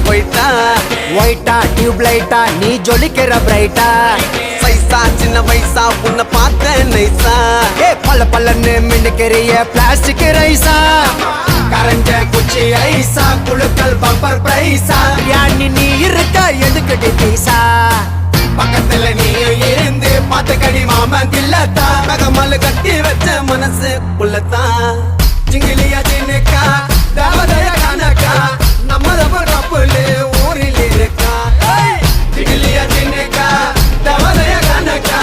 போயிட்டா ஒயிட்டா டியூப் லைட்டா நீ ஜொலிக்கிற பிரைட்டா சைஸா சின்ன வயசா உன்னை பார்த்த நைசா ஏ பல்ல பல்லன்னு மின்னுக்கிறிய பிளாஸ்டிக் ரைஸா கரண்ட குச்சி ஐசா குழுக்கள் பம்பர் பிரைஸா யானி நீ இருக்க எதுக்கிட்டு பீசா பக்கத்துல நீயும் இருந்து பார்த்த கடி மாமன் கில்லத்தா மகமால கட்டி வச்ச மனசு புள்ளத்தான் ஜிங்கிலியா சின்னக்கா தேவதைய கணக்கா நம்ம ரப்புல ஊரில் இருக்கா ஜிங்கிலியா சின்னக்கா தேவதைய கணக்கா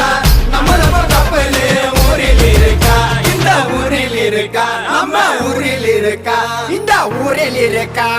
நம்ம ரப்புல ஊரில் இருக்கா இந்த ஊரில் இருக்கா நம்ம ஊரில் இருக்கா இந்த ஊரில் இருக்கா